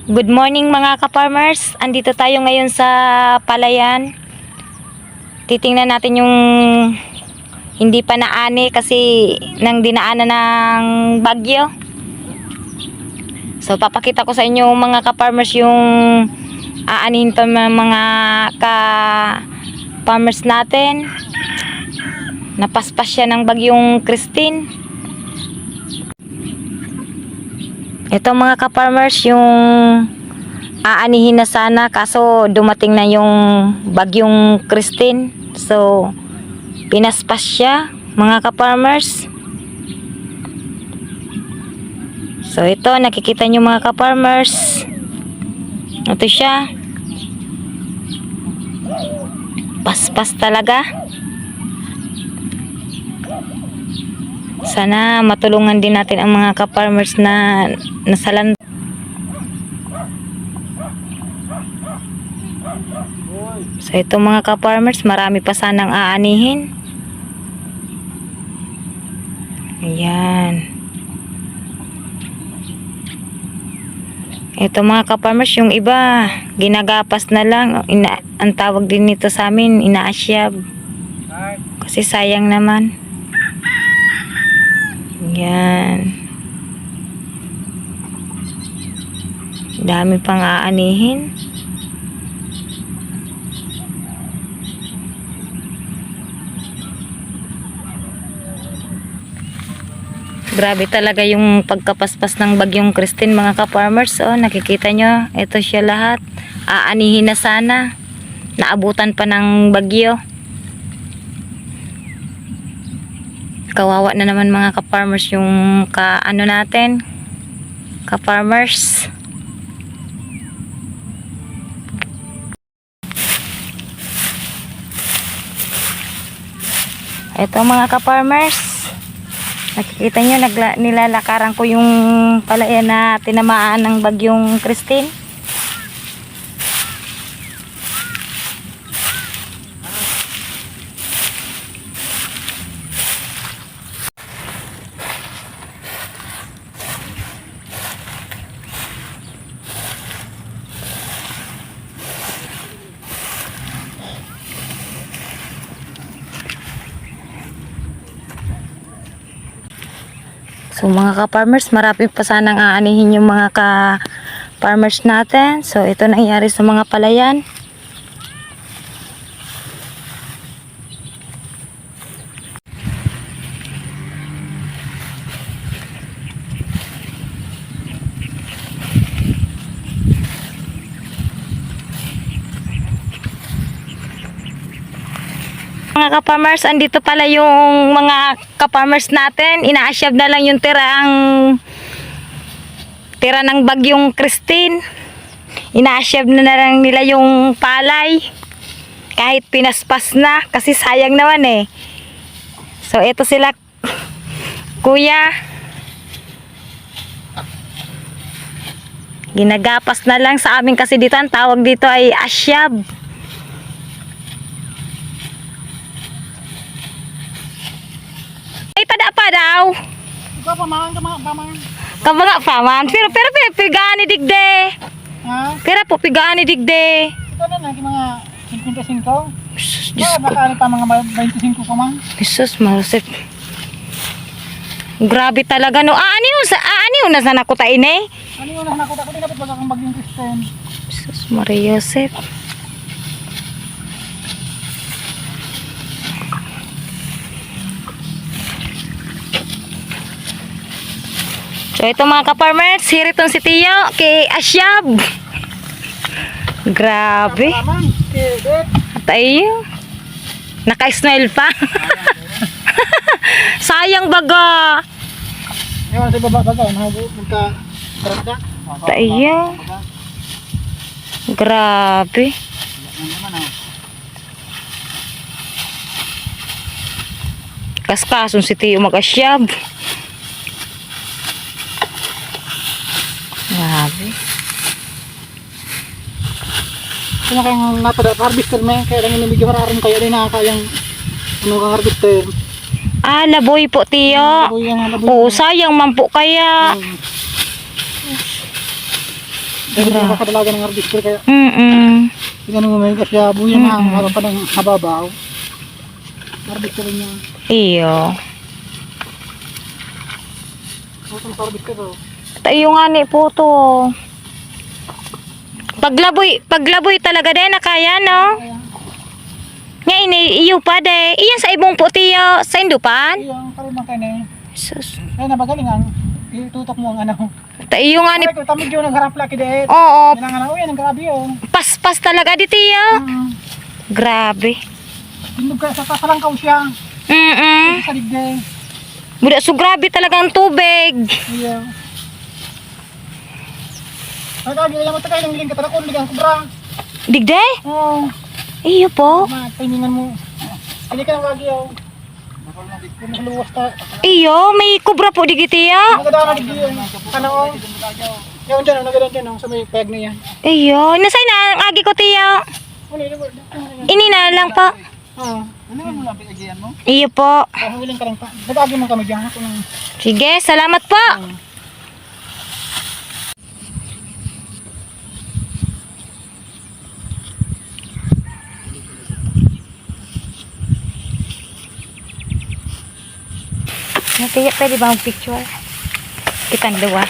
Good morning mga ka-farmers. Andito tayo ngayon sa palayan. Titingnan natin yung hindi pa naani kasi nang dinaanan ng bagyo. So papakita ko sa inyo mga ka-farmers yung aanihin pa mga ka-farmers natin. Napaspas siya ng bagyong Christine. Ito mga ka-farmers yung aanihin na sana kaso dumating na yung bagyong Christine. So pinaspas siya mga ka-farmers. So ito nakikita nyo mga ka-farmers. Ito siya. Paspas talaga. Sana matulungan din natin ang mga ka-farmers na nasalan. So ito mga ka-farmers, marami pa sanang aanihin. Ayan. Ito mga ka-farmers, yung iba ginagapas na lang. Ang tawag din nito sa amin, inaasyab. Kasi sayang naman. Yan. Dami pang aanihin. Grabe talaga yung pagkapaspas ng bagyong Christine mga ka-farmers. Oh, nakikita nyo, ito siya lahat. Aanihin na sana. Naabutan pa ng bagyo. Kawawa na naman mga ka-farmers yung ka-ano natin, ka-farmers. Ito mga ka-farmers, nakikita nyo nilalakaran ko yung palayan na tinamaan ng bagyong Christine. So mga ka-farmers, marami pa sanang aanihin yung mga ka-farmers natin. So ito nangyari sa mga palayan. Mga ka-farmers, andito pala yung mga ka-farmers natin. Inaasyab na lang yung tira ng bagyong Christine. Inaasyab na lang nila yung palay. Kahit pinaspas na kasi sayang naman eh. So ito sila kuya. Ginagapas na lang sa amin kasi dito ang tawag dito ay asyab. Ay, pada pa daw. Ikaw pamangan. Kabaga paman. Pero pigaan ni digde. Ha? Pero po pigaan ni digde. Ito na lagi mga 55. Diyos ko. Baka pa mga 25 pa man. Jesus, marasip. Grabe talaga no. Aaniw na sana ko tain eh. Ano yung nakakita ko din dapat baga kang bagyong Christian. Jesus, Maria Joseph. So ito mga ka-farmers, hiritong si Tiyo kay Asyab. Grabe. Paman, kibet. At ayun, naka-smile pa. Sayang baga. Ewan sa baba baga, magka karanda. At ayun, grabe. Kaskason si Tiyo mag-Asyab. Grabe. Kaya kayong napada harvester may kaya lang nabigyan mararin kaya din nakakayang ano kang harvester. Ah, laboy po, Tiyo. Oo, sayang man po kaya. Kaya hindi makakadalaga ng harvester kaya ganun mo may kasi buya na ang haba pa ng hababaw. Harvester niya. Iyo. Ito sa harvester oh. Tayo nga ni po to. Paglaboy talaga din na kaya, no? Nga ini, iyo pa de. Iyan sa ibong putiyo, sa indupan. Yung kalimang kayo na Sus. Ay nabagaling ang itutok mo ang ano. Tayo nga ni, Ay ko tamig yung nagharap laki de. oo, Yan ang ano, yan ang grabe oh. paspas talaga dito yo. Grabe. Tindog ka sa sarangkaw siya. Sa digde. Buda, so grabe talaga ang tubig. Iya. Ay kagi lang mo takay lang giling katarakon ligang kubra. Digde? Oh. Iyo po. Timingan mo. Hindi ka nang wagi oh. Kung luwas ta. Iyo, may kubra po digiti yo. Nagadaan na digdi yun. Ano oh. Yan dyan oh, nagadaan dyan oh. Sa may peg na yan. Iyo, nasay na ang agi ko tiyo. Ini na lang po. Oo. Ano mo lang pinagian mo? Iyo po. Pahuwilan ka lang pa. Nag-agi mo kami dyan. Ako nang... Sige, salamat po. Natiyak pwede ba ang picture? Kitang dalawa.